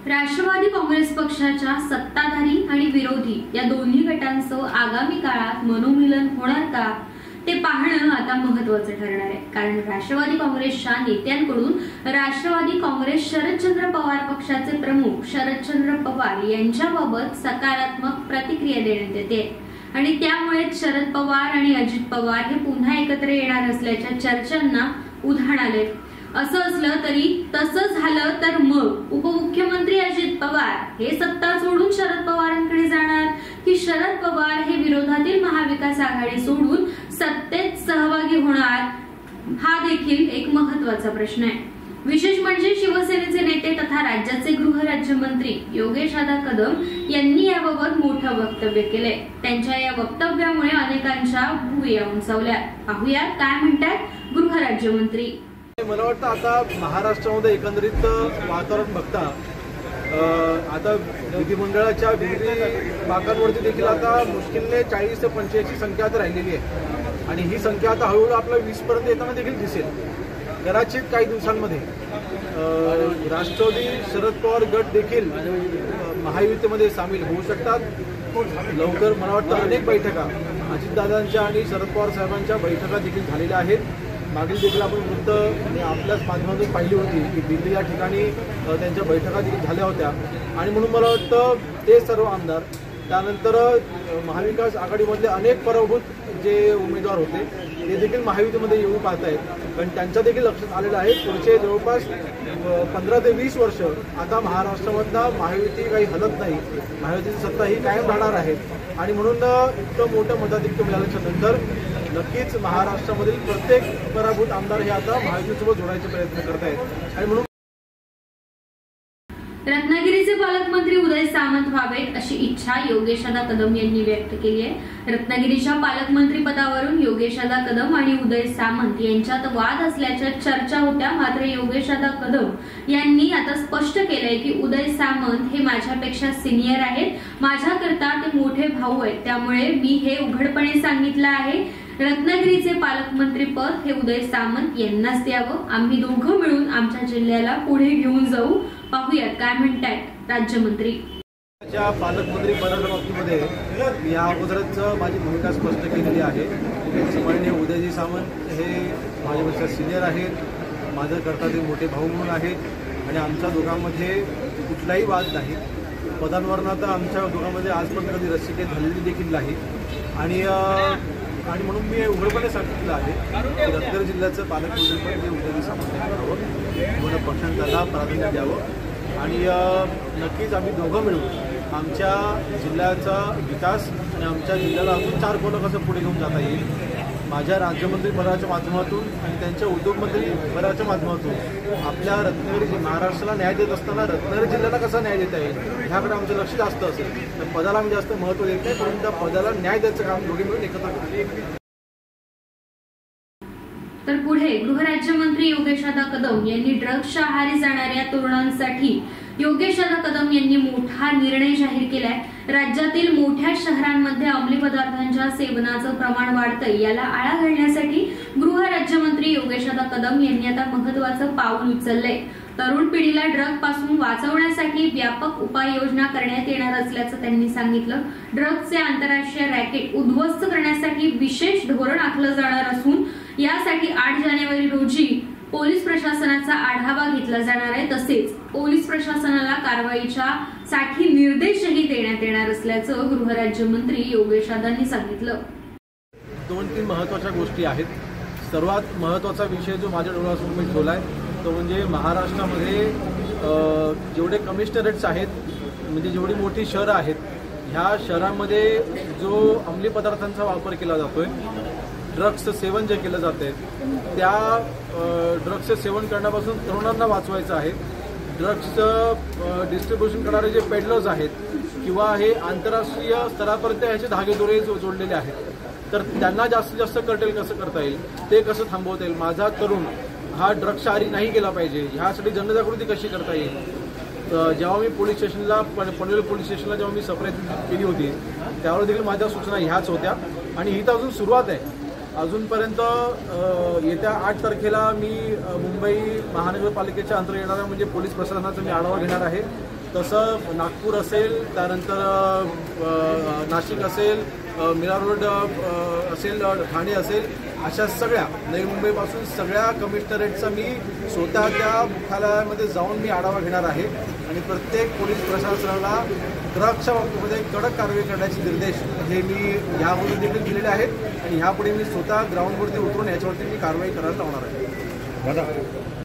राष्ट्रवादी काँग्रेस पक्षाच्या सत्ताधारी आणि विरोधी या दोन्ही गटांचं आगामी काळात मनोमिलन होणार का ते पाहणं आता महत्त्वाचं ठरणार आहे। कारण राष्ट्रवादी काँग्रेसच्या नेत्यांकडून राष्ट्रवादी काँग्रेस शरदचंद्र पवार पक्षाचे प्रमुख शरदचंद्र पवार यांच्याबाबत सकारात्मक प्रतिक्रिया देण्यात येते आणि त्यामुळे शरद पवार आणि अजित पवार हे पुन्हा एकत्र येणार असल्याच्या चर्चांना उधाण आले। असं असलं तरी तसं झालं तर मग उपमुख्यमंत्री अजित पवार हे सत्ता सोडून शरद पवारांकडे जाणार की शरद पवार हे विरोधातील महाविकास आघाडी सोडून सत्तेत सहभागी होणार, हा देखील एक महत्त्वाचा प्रश्न आहे। विशेष म्हणजे शिवसेनेचे नेते तथा राज्याचे गृहराज्यमंत्री योगेशदादा कदम यांनी याबाबत मोठं वक्तव्य केले। त्यांच्या या वक्तव्यामुळे अनेकांच्या भुवया उंचावल्या। पाहूया काय म्हणतात गृहराज्यमंत्री। मला वाटतं आता महाराष्ट्रामध्ये एकंदरीत वातावरण बघता आता विधिमंडळाच्या विविध भागांवरती देखील आता मुश्किलने 40 ते 85 ची संख्या आता राहिलेली आहे आणि ही संख्या आता हळूहळू आपल्या 20 पर्यंत येताना देखील दिसेल। कदाचित काही दिवसांमध्ये राष्ट्रवादी शरद पवार गट देखील महायुतीमध्ये सामील होऊ शकतात। लवकर मला वाटतं अनेक बैठका अजितदादांच्या आणि शरद पवार साहेबांच्या बैठका देखील झालेल्या आहेत। मागील देखील आपण वृत्त आपल्याच माध्यमातून पाहिली होती की दिल्ली या ठिकाणी त्यांच्या बैठका देखील झाल्या होत्या आणि म्हणून मला वाटतं ते सर्व आमदार त्यानंतर महाविकास आघाडीमधले अनेक पराभूत जे उमेदवार होते ते देखील महायुतीमध्ये येऊ पाहत आहेत। कारण त्यांच्या देखील लक्षात आलेलं आहे पुढचे जवळपास 15 ते 20 वर्ष आता महाराष्ट्रामधनं महायुती काही हलत नाही, महायुतीची सत्ता ही कायम राहणार आहे आणि म्हणून इतकं मोठं मताधिक्य मिळाल्याच्या नंतर नक्कीच महाराष्ट्रामधील प्रत्येक पराभूत आमदार हे आता महायुतीसोबत जोडायचे प्रयत्न करत आहेत आणि म्हणून रत्नागिरीचे पालकमंत्री उदय सामंत व्हावेत अशी इच्छा योगेशदादा कदम यांनी व्यक्त केली आहे। रत्नागिरीच्या पालकमंत्री पदावरून योगेशदादा कदम आणि उदय सामंत यांच्यात वाद असल्याच्या चर्चा होत्या, मात्र योगेशदादा कदम यांनी आता स्पष्ट केलंय की उदय सामंत हे माझ्यापेक्षा सिनियर आहेत, माझ्याकरता ते मोठे भाऊ आहेत, त्यामुळे मी हे उघडपणे सांगितलं आहे रत्नागिरीचे पालकमंत्री पद हे उदय सामंत यांनाच द्यावं, आम्ही दोघं मिळून आमच्या जिल्ह्याला पुढे घेऊन जाऊ। पाहूयात काय म्हणतात राज्यमंत्री। पालकमंत्री पदाच्या बाबतीमध्ये मी या अगोदरच माझी भूमिका स्पष्ट केलेली आहे। माननीय उदयजी सामंत हे माझ्यापेक्षा सिनियर आहेत, माझं करता ते मोठे भाऊ म्हणून आहेत आणि आमच्या दोघांमध्ये कुठलाही वाद नाही। पदांवरनं तर आमच्या दोघांमध्ये आजपर्यंत कधी रस्सीखेच झालेली देखील नाही आणि म्हणून मी उघडपणे सांगितलं आहे की रत्नागिरी जिल्ह्याचं पालकमंत्रीपद जे उदयजी सामंत यांना मला पक्षांतराला प्राधान्य द्यावं आणि नक्कीच आम्ही दोघं मिळून आमच्या जिल्ह्याचा विकास आणि आमच्या जिल्ह्याला अजून 4 कोनं कसं पुढे घेऊन जाता येईल, माझ्या राज्यमंत्री पदाच्या माध्यमातून आणि त्यांच्या उद्योगमंत्री पदाच्या माध्यमातून आपल्या रत्नागिरी महाराष्ट्राला न्याय देत असताना रत्नागिरी जिल्ह्याला कसा न्याय देता येईल ह्याकडे आमचं लक्ष जास्त असेल। तर पदाला आम्ही जास्त महत्त्व देत नाही, पण त्या पदाला न्याय द्यायचं काम दोघे मिळून एकत्र करतो। तर पुढे गृहराज्यमंत्री योगेशदादा कदम यांनी ड्रग्सच्या आहारी जाणाऱ्या तरुणांसाठी योगेशदादा कदम यांनी मोठा निर्णय जाहीर केलाय। राज्यातील मोठ्या शहरांमध्ये अंमली पदार्थांच्या सेवनाचं प्रमाण वाढतंय, याला आळा घालण्यासाठी गृहराज्यमंत्री योगेशदादा कदम यांनी आता महत्त्वाचं पाऊल उचललंय। तरुण पिढीला ड्रग पासून वाचवण्यासाठी व्यापक उपाययोजना करण्यात येणार असल्याचं त्यांनी सांगितलं। ड्रग्सचे आंतरराष्ट्रीय रॅकेट उद्ध्वस्त करण्यासाठी विशेष धोरण आखलं जाणार असून यासाठी 8 जानेवारी रोजी पोलीस प्रशासनाचा आढावा घेतला जाणार आहे, तसेच पोलीस प्रशासनाला कारवाईच्या साठी निर्देशही देण्यात येणार असल्याचं गृहराज्यमंत्री योगेशदादांनी सांगितलं। 2-3 महत्त्वाच्या गोष्टी आहेत। सर्वात महत्त्वाचा विषय जो माझ्या डोळ्यासमोर मी ठेवलाय तो म्हणजे महाराष्ट्रामध्ये जेवढे कमिशनरेट्स आहेत म्हणजे जेवढी मोठी शहरं आहेत ह्या शहरांमध्ये जो अंमली पदार्थांचा वापर केला जातोय, ड्रग्सचं सेवन जे केलं जातंय त्या ड्रग्सचं सेवन करण्यापासून तरुणांना वाचवायचं आहे। ड्रग्सचं डिस्ट्रीब्युशन करणारे जे पेडलर्स आहेत किंवा हे आंतरराष्ट्रीय स्तरापर्यंत ह्याचे धागेदोरे जोडलेले आहेत, तर त्यांना जास्तीत जास्त कर्टेल कसं करता येईल, ते कसं थांबवता येईल, माझा तरुण हा ड्रग्सच्या आहारी नाही गेला पाहिजे ह्यासाठी जनजागृती कशी करता येईल। जेव्हा मी पोलीस स्टेशनला पनवेल पोलीस स्टेशनला जेव्हा मी सप्रेस केली होती त्यावर देखील माझ्या सूचना ह्याच होत्या आणि ही तर अजून सुरुवात आहे। अजूनपर्यंत येत्या 8 तारखेला मी मुंबई महानगरपालिकेच्या अंतर्गत येणाऱ्या म्हणजे पोलीस प्रशासनाचा मी आढावा घेणार आहे तसं नागपूर असेल, त्यानंतर नाशिक असेल, मीरा रोड असेल, ठाणे असेल, अशा सगळ्या नवी मुंबईपासून सगळ्या कमिशनरेटचा मी स्वतः त्या मुख्यालयामध्ये जाऊन मी आढावा घेणार आहे आणि प्रत्येक पोलीस प्रशासनाला ड्रग्सच्या बाबतीमध्ये कडक कारवाई करण्याचे निर्देश हे मी ह्यावरून देखील दिलेले आहेत आणि ह्यापुढे मी स्वतः ग्राउंडवरती उतरून याच्यावरती मी कारवाई करायला लावणार आहे.